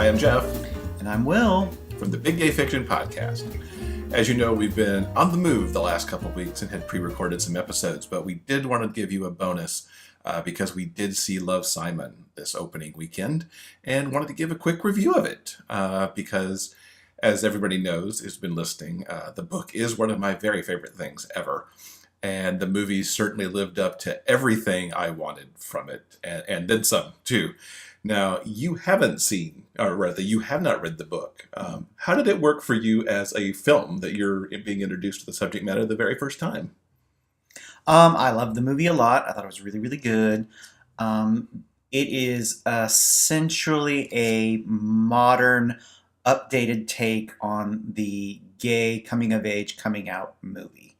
I am Jeff. And I'm Will. From the Big Gay Fiction Podcast. As you know, we've been on the move the last couple of weeks and had pre-recorded some episodes, but we did want to give you a bonus because we did see Love, Simon this opening weekend and wanted to give a quick review of it because, as everybody knows who's been listening, the book is one of my very favorite things ever. And the movie certainly lived up to everything I wanted from it, and then some, too. Now, you haven't seen, or rather, you have not read the book. How did it work for you as a film that you're being introduced to the subject matter the very first time? I loved the movie a lot. I thought it was really, really good. It is essentially a modern, updated take on the gay coming-of-age, coming-out movie.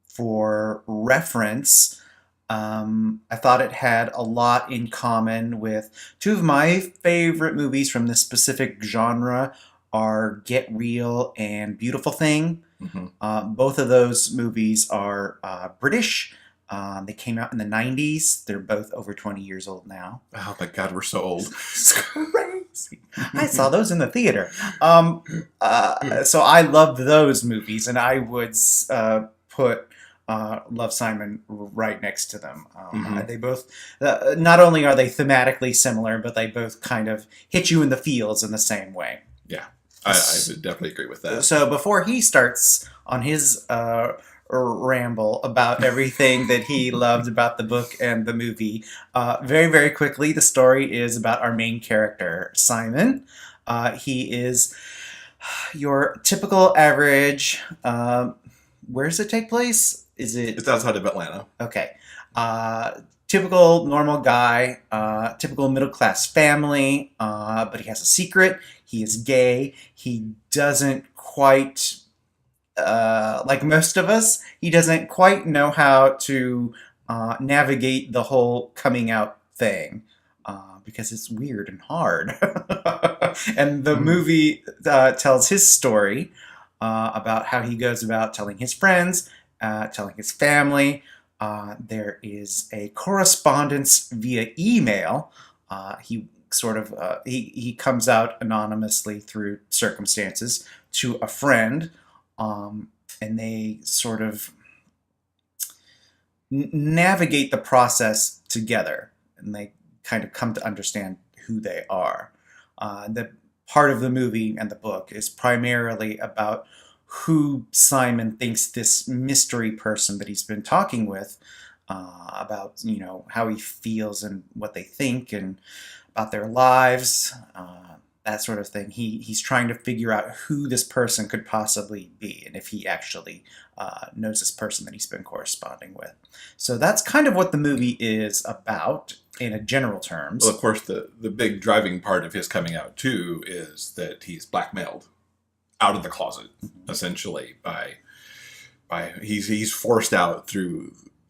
For reference, I thought it had a lot in common with two of my favorite movies from this specific genre are Get Real and Beautiful Thing. Mm-hmm. Both of those movies are British. They came out in the 90s. They're both over 20 years old now. Oh my God, we're so old. It's crazy. I saw those in the theater. So I loved those movies, and I would put Love, Simon right next to them. They both, not only are they thematically similar, but they both kind of hit you in the feels in the same way. Yeah, I would definitely agree with that. So before he starts on his ramble about everything that he loved about the book and the movie, very, very quickly, the story is about our main character, Simon. He is your typical average, where does it take place? It's outside of Atlanta. Okay. Typical normal guy, typical middle-class family, but he has a secret. He is gay. He doesn't quite, like most of us, he doesn't quite know how to navigate the whole coming out thing because it's weird and hard. And the movie tells his story about how he goes about telling his friends, telling his family. There is a correspondence via email. He comes out anonymously through circumstances to a friend, and they sort of navigate the process together, and they kind of come to understand who they are. The part of the movie and the book is primarily about who Simon thinks this mystery person that he's been talking with about, how he feels and what they think and about their lives, that sort of thing. He's trying to figure out who this person could possibly be and if he actually knows this person that he's been corresponding with. So that's kind of what the movie is about in a general terms. Well, of course, the big driving part of his coming out, too, is that he's blackmailed out of the closet, essentially, by he's forced out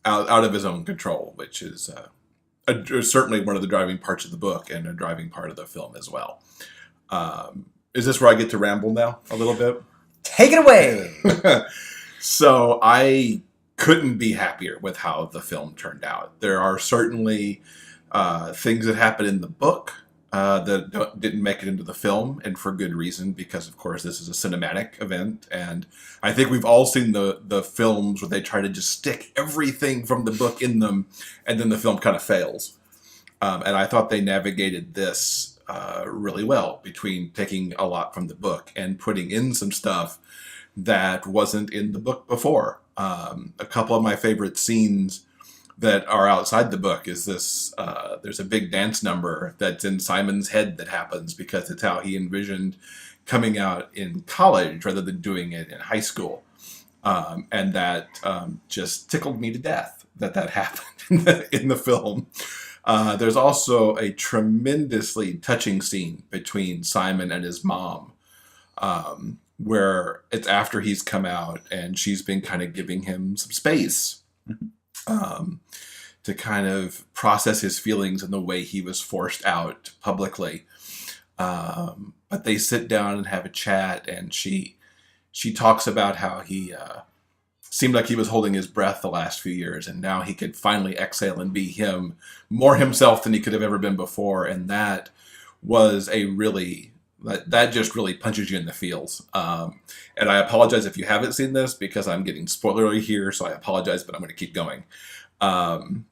out of his own control, which is certainly one of the driving parts of the book and a driving part of the film as well. Is this where I get to ramble now a little bit? Take it away. So I couldn't be happier with how the film turned out. There are certainly things that happen in the book that didn't make it into the film, and for good reason, because of course this is a cinematic event, and I think we've all seen the films where they try to just stick everything from the book in them, and then the film kind of fails. And I thought they navigated this really well, between taking a lot from the book and putting in some stuff that wasn't in the book before. A couple of my favorite scenes that are outside the book is this, there's a big dance number that's in Simon's head that happens because it's how he envisioned coming out in college rather than doing it in high school. And that just tickled me to death that happened in the film. There's also a tremendously touching scene between Simon and his mom, where it's after he's come out and she's been kind of giving him some space. To kind of process his feelings in the way he was forced out publicly. But they sit down and have a chat, and she talks about how he seemed like he was holding his breath the last few years, and now he could finally exhale and be more himself than he could have ever been before, and that was a really, that just really punches you in the feels. And I apologize if you haven't seen this because I'm getting spoilery here, so I apologize, but I'm going to keep going. Um,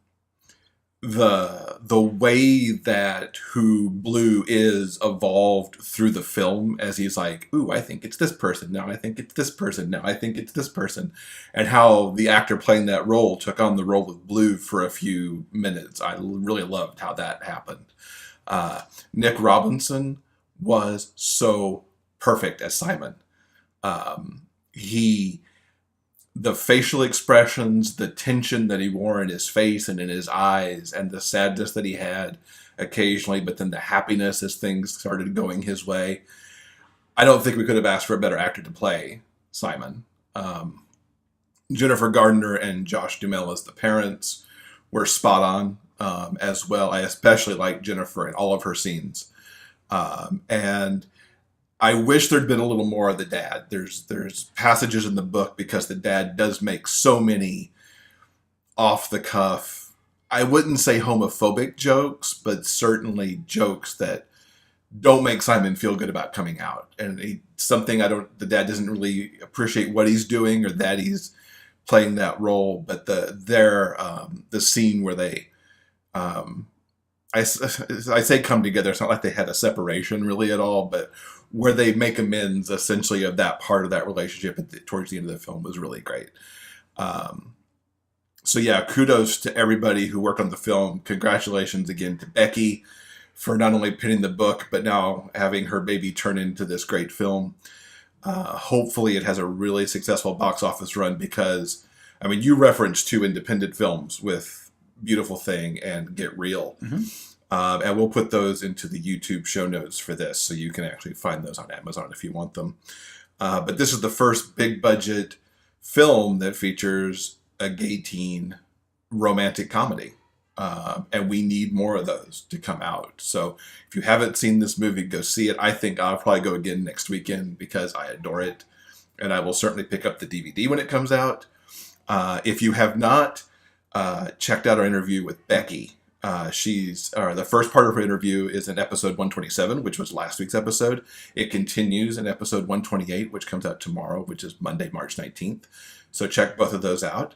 the way that who Blue is evolved through the film, as he's like, ooh, I think it's this person, now I think it's this person, now I think it's this person, and how the actor playing that role took on the role of Blue for a few minutes. I really loved how that happened. Nick Robinson was so perfect as Simon. He The facial expressions, the tension that he wore in his face and in his eyes, and the sadness that he had occasionally, but then the happiness as things started going his way. I don't think we could have asked for a better actor to play Simon. Jennifer Gardner and Josh Duhamel as the parents were spot on as well. I especially like Jennifer in all of her scenes. And I wish there'd been a little more of the dad. There's passages in the book because the dad does make so many off the cuff, I wouldn't say homophobic jokes, but certainly jokes that don't make Simon feel good about coming out. And the dad doesn't really appreciate what he's doing or that he's playing that role. But the scene where they, I say come together, it's not like they had a separation really at all, but where they make amends essentially of that part of that relationship towards the end of the film was really great. So yeah, kudos to everybody who worked on the film. Congratulations again to Becky for not only penning the book, but now having her baby turn into this great film. Hopefully it has a really successful box office run because, I mean, you referenced 2 independent films with Beautiful Thing and Get Real. Mm-hmm. And we'll put those into the YouTube show notes for this, so you can actually find those on Amazon if you want them. But this is the first big budget film that features a gay teen romantic comedy. And we need more of those to come out. So if you haven't seen this movie, go see it. I think I'll probably go again next weekend because I adore it. And I will certainly pick up the DVD when it comes out. If you have not checked out our interview with Becky, the first part of her interview is in episode 127, which was last week's episode. It continues in episode 128, which comes out tomorrow, which is Monday, March 19th. So check both of those out.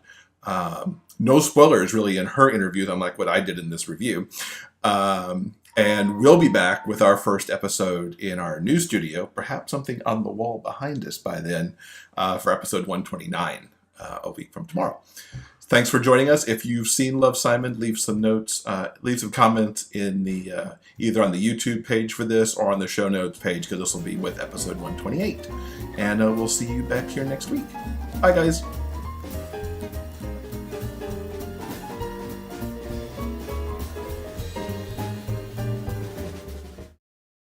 No spoilers really in her interviews, unlike what I did in this review. And we'll be back with our first episode in our new studio, perhaps something on the wall behind us by then, for episode 129, a week from tomorrow. Thanks for joining us. If you've seen Love, Simon, leave some notes, leave some comments in the either on the YouTube page for this or on the show notes page, because this will be with episode 128. And we'll see you back here next week. Bye, guys.